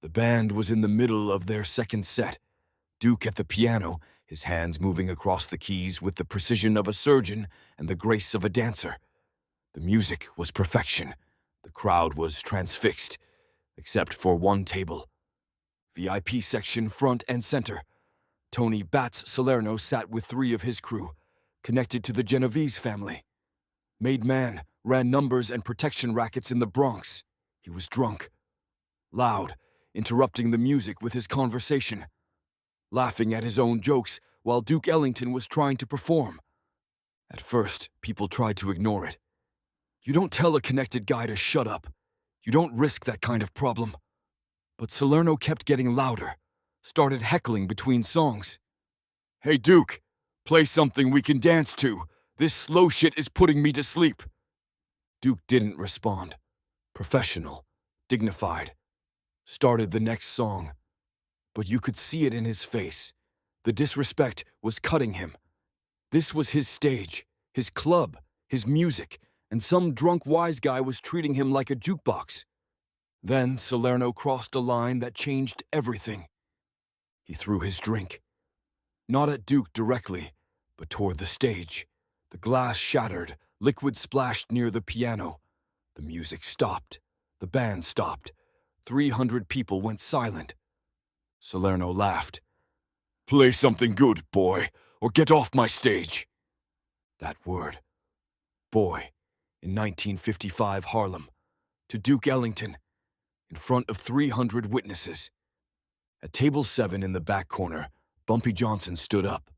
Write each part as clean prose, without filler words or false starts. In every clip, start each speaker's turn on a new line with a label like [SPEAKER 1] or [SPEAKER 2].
[SPEAKER 1] The band was in the middle of their second set. Duke at the piano, his hands moving across the keys with the precision of a surgeon and the grace of a dancer. The music was perfection. The crowd was transfixed, except for one table. VIP section front and center. Tony Bats Salerno sat with three of his crew, connected to the Genovese family. Made man, ran numbers and protection rackets in the Bronx. He was drunk. Loud, interrupting the music with his conversation. Laughing at his own jokes while Duke Ellington was trying to perform. At first, people tried to ignore it. You don't tell a connected guy to shut up. You don't risk that kind of problem. But Salerno kept getting louder, started heckling between songs. "Hey Duke, play something we can dance to. This slow shit is putting me to sleep." Duke didn't respond. Professional, dignified. Started the next song. But you could see it in his face. The disrespect was cutting him. This was his stage, his club, his music, and some drunk wise guy was treating him like a jukebox. Then Salerno crossed a line that changed everything. He threw his drink. Not at Duke directly, but toward the stage. The glass shattered, liquid splashed near the piano. The music stopped. The band stopped. 300 people went silent. Salerno laughed. "Play something good, boy, or get off my stage." That word. Boy. In 1955 Harlem. To Duke Ellington. In front of 300 witnesses. At table 7 in the back corner, Bumpy Johnson stood up.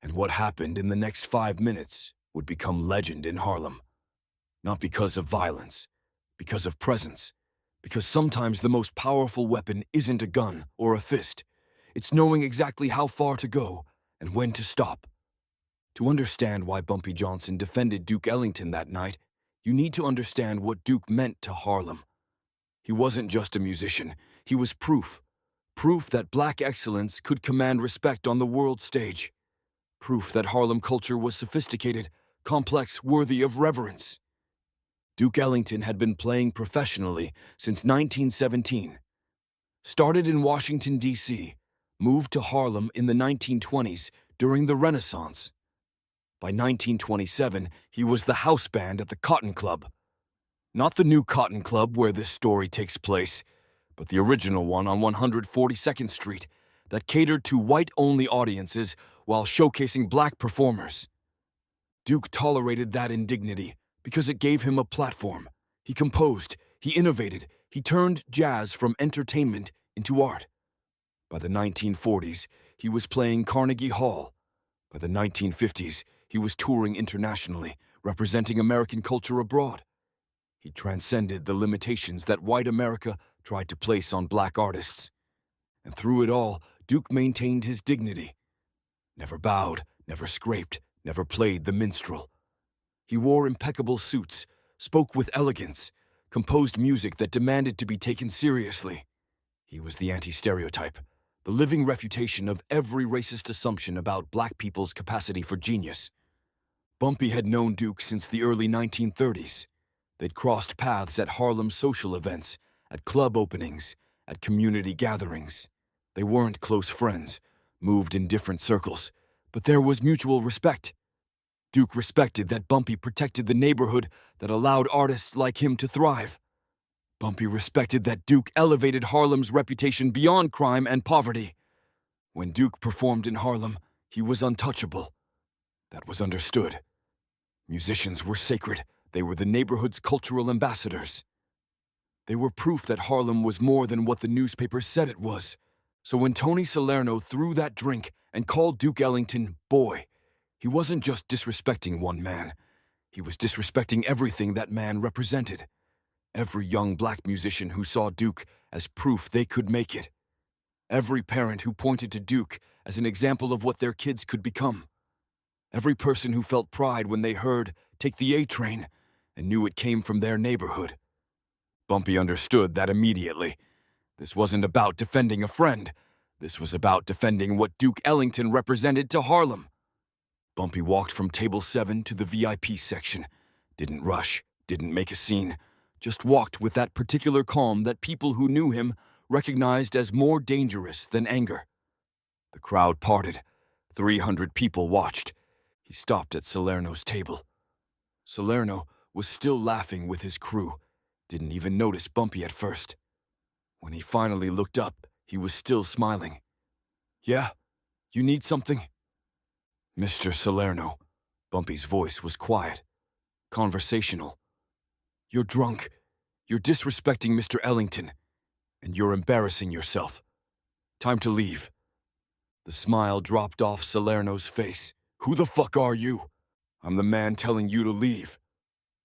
[SPEAKER 1] And what happened in the next 5 minutes would become legend in Harlem. Not because of violence, because of presence. Because sometimes the most powerful weapon isn't a gun or a fist. It's knowing exactly how far to go and when to stop. To understand why Bumpy Johnson defended Duke Ellington that night, you need to understand what Duke meant to Harlem. He wasn't just a musician, he was proof. Proof that black excellence could command respect on the world stage. Proof that Harlem culture was sophisticated, complex, worthy of reverence. Duke Ellington had been playing professionally since 1917. Started in Washington, D.C., moved to Harlem in the 1920s during the Renaissance. By 1927, he was the house band at the Cotton Club. Not the new Cotton Club where this story takes place, but the original one on 142nd Street that catered to white-only audiences while showcasing black performers. Duke tolerated that indignity because it gave him a platform. He composed, he innovated, he turned jazz from entertainment into art. By the 1940s, he was playing Carnegie Hall. By the 1950s, he was touring internationally, representing American culture abroad. He transcended the limitations that white America tried to place on black artists. And through it all, Duke maintained his dignity. Never bowed, never scraped, never played the minstrel. He wore impeccable suits, spoke with elegance, composed music that demanded to be taken seriously. He was the anti-stereotype, the living refutation of every racist assumption about black people's capacity for genius. Bumpy had known Duke since the early 1930s. They'd crossed paths at Harlem social events, at club openings, at community gatherings. They weren't close friends, moved in different circles, but there was mutual respect. Duke respected that Bumpy protected the neighborhood that allowed artists like him to thrive. Bumpy respected that Duke elevated Harlem's reputation beyond crime and poverty. When Duke performed in Harlem, he was untouchable. That was understood. Musicians were sacred. They were the neighborhood's cultural ambassadors. They were proof that Harlem was more than what the newspapers said it was. So when Tony Salerno threw that drink and called Duke Ellington boy, he wasn't just disrespecting one man. He was disrespecting everything that man represented. Every young black musician who saw Duke as proof they could make it. Every parent who pointed to Duke as an example of what their kids could become. Every person who felt pride when they heard "Take the A Train" and knew it came from their neighborhood. Bumpy understood that immediately. This wasn't about defending a friend. This was about defending what Duke Ellington represented to Harlem. Bumpy walked from table 7 to the VIP section. Didn't rush, didn't make a scene. Just walked with that particular calm that people who knew him recognized as more dangerous than anger. The crowd parted. 300 people watched. He stopped at Salerno's table. Salerno was still laughing with his crew, didn't even notice Bumpy at first. When he finally looked up, he was still smiling. "Yeah? You need something?" "Mr. Salerno." Bumpy's voice was quiet, conversational. "You're drunk. You're disrespecting Mr. Ellington, and you're embarrassing yourself. Time to leave." The smile dropped off Salerno's face. "Who the fuck are you?" "I'm the man telling you to leave."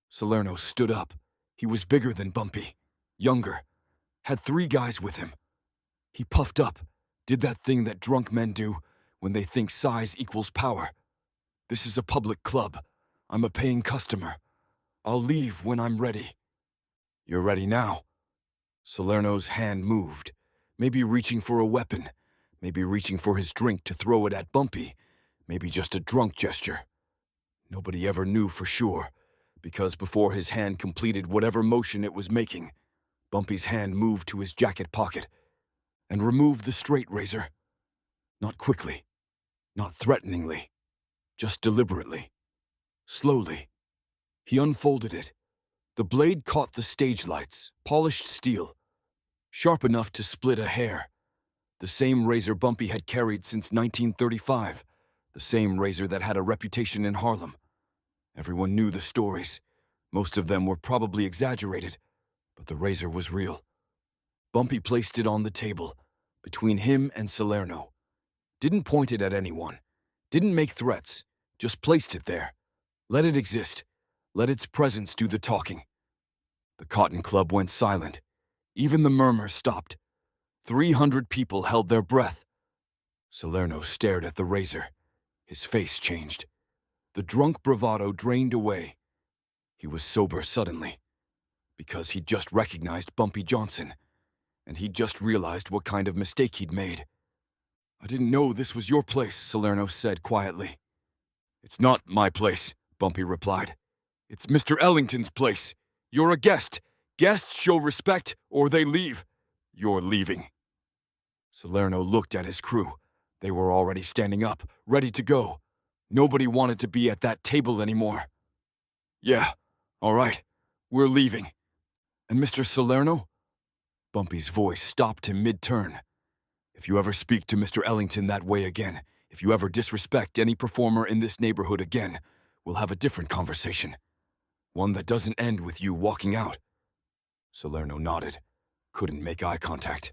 [SPEAKER 1] Salerno stood up. He was bigger than Bumpy, younger, had 3 guys with him. He puffed up, did that thing that drunk men do when they think size equals power. "This is a public club. I'm a paying customer. I'll leave when I'm ready." "You're ready now." Salerno's hand moved, maybe reaching for a weapon, maybe reaching for his drink to throw it at Bumpy, maybe just a drunk gesture. Nobody ever knew for sure, because before his hand completed whatever motion it was making, Bumpy's hand moved to his jacket pocket and removed the straight razor. Not quickly, not threateningly, just deliberately, slowly. He unfolded it. The blade caught the stage lights, polished steel, sharp enough to split a hair. The same razor Bumpy had carried since 1935, the same razor that had a reputation in Harlem. Everyone knew the stories. Most of them were probably exaggerated, but the razor was real. Bumpy placed it on the table, between him and Salerno. Didn't point it at anyone. Didn't make threats. Just placed it there. Let it exist. Let its presence do the talking. The Cotton Club went silent. Even the murmurs stopped. 300 people held their breath. Salerno stared at the razor. His face changed. The drunk bravado drained away. He was sober suddenly, because he'd just recognized Bumpy Johnson, and he'd just realized what kind of mistake he'd made. "I didn't know this was your place," Salerno said quietly. "It's not my place," Bumpy replied. "It's Mr. Ellington's place. You're a guest. Guests show respect, or they leave. You're leaving." Salerno looked at his crew. They were already standing up, ready to go. Nobody wanted to be at that table anymore. "Yeah, all right, we're leaving." "And Mr. Salerno?" Bumpy's voice stopped him mid-turn. "If you ever speak to Mr. Ellington that way again, if you ever disrespect any performer in this neighborhood again, we'll have a different conversation. One that doesn't end with you walking out." Salerno nodded, couldn't make eye contact.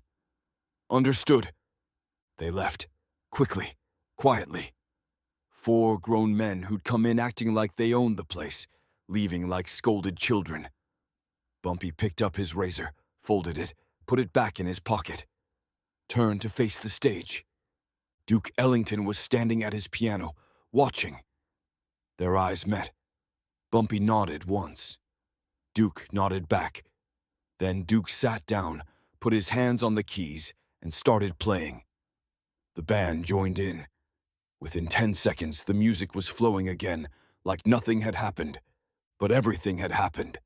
[SPEAKER 1] "Understood." They left, quickly, quietly. 4 grown men who'd come in acting like they owned the place, leaving like scolded children. Bumpy picked up his razor, folded it, put it back in his pocket, turned to face the stage. Duke Ellington was standing at his piano, watching. Their eyes met. Bumpy nodded once. Duke nodded back. Then Duke sat down, put his hands on the keys, and started playing. The band joined in. Within 10 seconds, the music was flowing again, like nothing had happened. But everything had happened.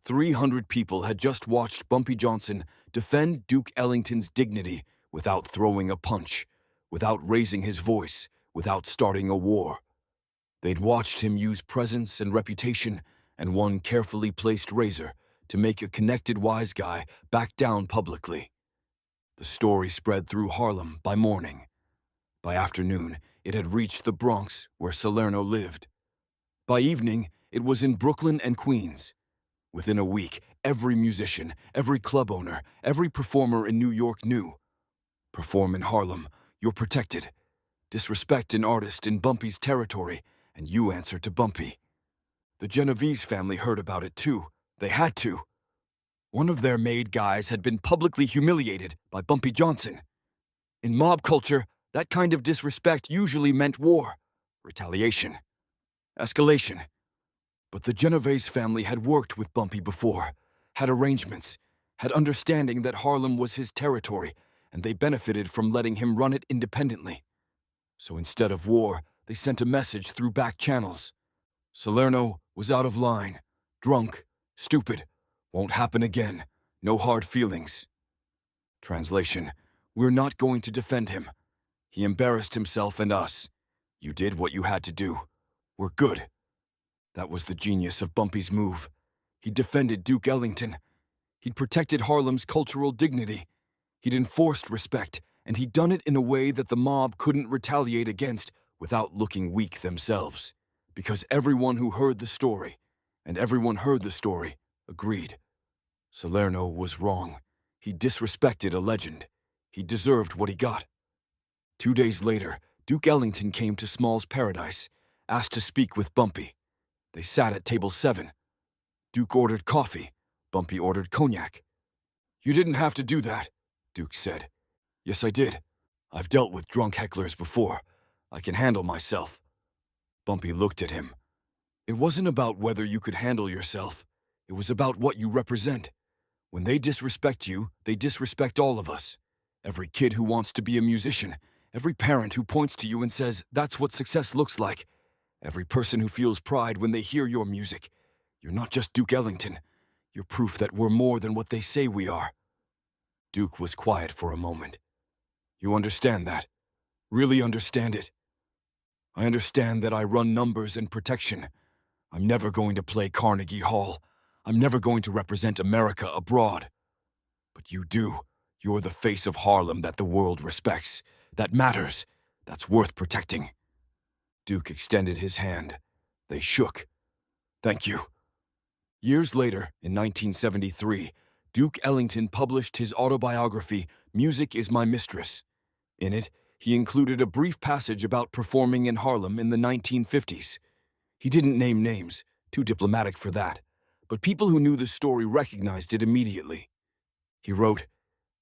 [SPEAKER 1] 300 people had just watched Bumpy Johnson defend Duke Ellington's dignity without throwing a punch, without raising his voice, without starting a war. They'd watched him use presence and reputation and one carefully placed razor to make a connected wise guy back down publicly. The story spread through Harlem by morning. By afternoon, it had reached the Bronx, where Salerno lived. By evening, it was in Brooklyn and Queens. Within a week, every musician, every club owner, every performer in New York knew. Perform in Harlem, you're protected. Disrespect an artist in Bumpy's territory, and you answer to Bumpy. The Genovese family heard about it too. They had to. One of their made guys had been publicly humiliated by Bumpy Johnson. In mob culture, that kind of disrespect usually meant war, retaliation, escalation. But the Genovese family had worked with Bumpy before, had arrangements, had understanding that Harlem was his territory, and they benefited from letting him run it independently. So instead of war, they sent a message through back channels. Salerno was out of line, drunk, stupid, won't happen again, no hard feelings. Translation: We're not going to defend him. He embarrassed himself and us. You did what you had to do. We're good. That was the genius of Bumpy's move. He defended Duke Ellington. He'd protected Harlem's cultural dignity. He'd enforced respect, and he'd done it in a way that the mob couldn't retaliate against without looking weak themselves. Because everyone who heard the story, and everyone heard the story, agreed. Salerno was wrong. He disrespected a legend. He deserved what he got. 2 days later, Duke Ellington came to Small's Paradise, asked to speak with Bumpy. They sat at table 7. Duke ordered coffee. Bumpy ordered cognac. "You didn't have to do that," Duke said. "Yes, I did. I've dealt with drunk hecklers before. I can handle myself." Bumpy looked at him. "It wasn't about whether you could handle yourself. It was about what you represent. When they disrespect you, they disrespect all of us. Every kid who wants to be a musician, every parent who points to you and says, that's what success looks like. Every person who feels pride when they hear your music. You're not just Duke Ellington. You're proof that we're more than what they say we are." Duke was quiet for a moment. "You understand that? Really understand it?" "I understand that I run numbers and protection. I'm never going to play Carnegie Hall. I'm never going to represent America abroad. But you do. You're the face of Harlem that the world respects. That matters. That's worth protecting." Duke extended his hand. They shook. "Thank you." Years later, in 1973, Duke Ellington published his autobiography, Music is My Mistress. In it, he included a brief passage about performing in Harlem in the 1950s. He didn't name names, too diplomatic for that, but people who knew the story recognized it immediately. He wrote,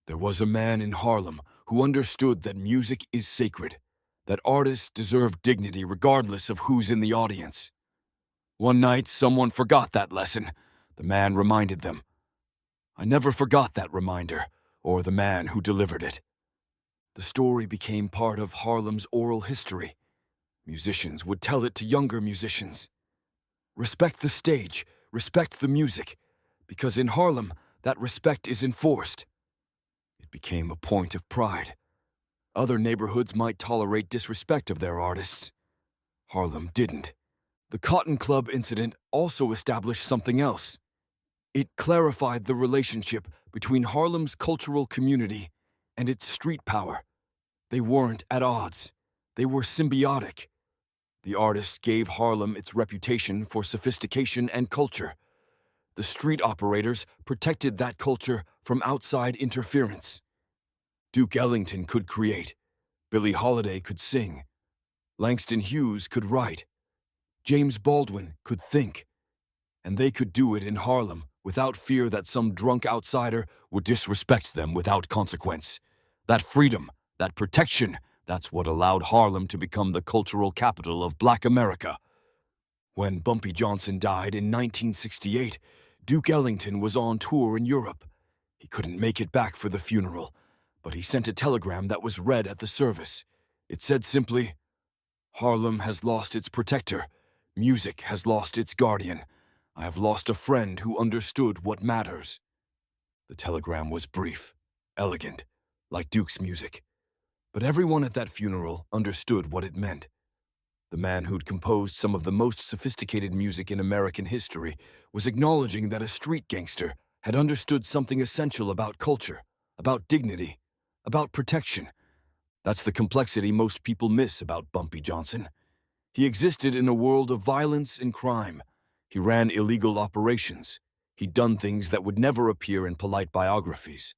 [SPEAKER 1] "There was a man in Harlem who understood that music is sacred, that artists deserve dignity regardless of who's in the audience. One night, someone forgot that lesson. The man reminded them. I never forgot that reminder, or the man who delivered it." The story became part of Harlem's oral history. Musicians would tell it to younger musicians. Respect the stage, respect the music, because in Harlem, that respect is enforced. It became a point of pride. Other neighborhoods might tolerate disrespect of their artists. Harlem didn't. The Cotton Club incident also established something else. It clarified the relationship between Harlem's cultural community and its street power. They weren't at odds. They were symbiotic. The artists gave Harlem its reputation for sophistication and culture. The street operators protected that culture from outside interference. Duke Ellington could create. Billie Holiday could sing. Langston Hughes could write. James Baldwin could think. And they could do it in Harlem without fear that some drunk outsider would disrespect them without consequence. That freedom, that protection, that's what allowed Harlem to become the cultural capital of Black America. When Bumpy Johnson died in 1968, Duke Ellington was on tour in Europe. He couldn't make it back for the funeral, but he sent a telegram that was read at the service. It said simply, "Harlem has lost its protector. Music has lost its guardian. I have lost a friend who understood what matters." The telegram was brief, elegant, like Duke's music. But everyone at that funeral understood what it meant. The man who'd composed some of the most sophisticated music in American history was acknowledging that a street gangster had understood something essential about culture, about dignity, about protection. That's the complexity most people miss about Bumpy Johnson. He existed in a world of violence and crime. He ran illegal operations. He'd done things that would never appear in polite biographies.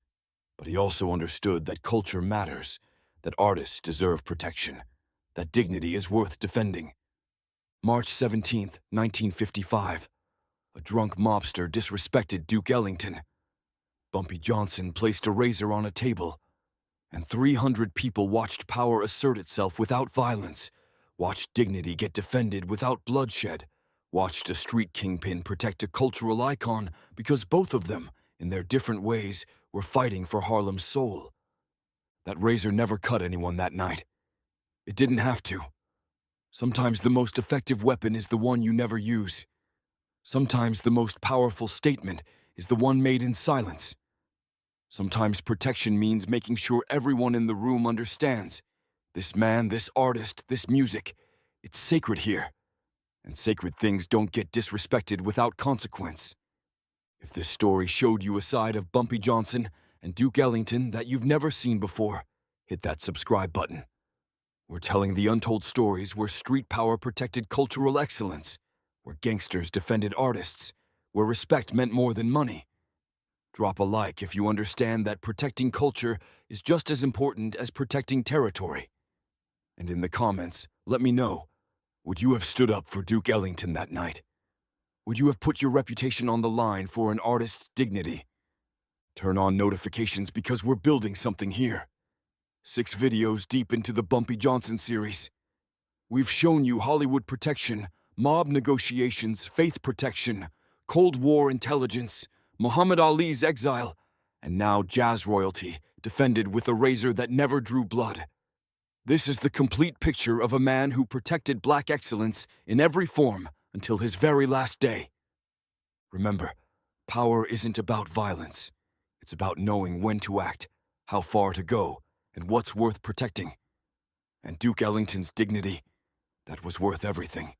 [SPEAKER 1] But he also understood that culture matters, that artists deserve protection, that dignity is worth defending. March 17, 1955. A drunk mobster disrespected Duke Ellington. Bumpy Johnson placed a razor on a table, and 300 people watched power assert itself without violence, watched dignity get defended without bloodshed, watched a street kingpin protect a cultural icon because both of them, in their different ways, were fighting for Harlem's soul. That razor never cut anyone that night. It didn't have to. Sometimes the most effective weapon is the one you never use. Sometimes the most powerful statement is the one made in silence. Sometimes protection means making sure everyone in the room understands. This man, this artist, this music, it's sacred here. And sacred things don't get disrespected without consequence. If this story showed you a side of Bumpy Johnson and Duke Ellington that you've never seen before, hit that subscribe button. We're telling the untold stories where street power protected cultural excellence, where gangsters defended artists, where respect meant more than money. Drop a like if you understand that protecting culture is just as important as protecting territory. And in the comments, let me know, would you have stood up for Duke Ellington that night? Would you have put your reputation on the line for an artist's dignity? Turn on notifications because we're building something here. 6 videos deep into the Bumpy Johnson series. We've shown you Hollywood protection, mob negotiations, faith protection, Cold War intelligence, Muhammad Ali's exile, and now jazz royalty, defended with a razor that never drew blood. This is the complete picture of a man who protected black excellence in every form until his very last day. Remember, power isn't about violence. It's about knowing when to act, how far to go, and what's worth protecting. And Duke Ellington's dignity, that was worth everything.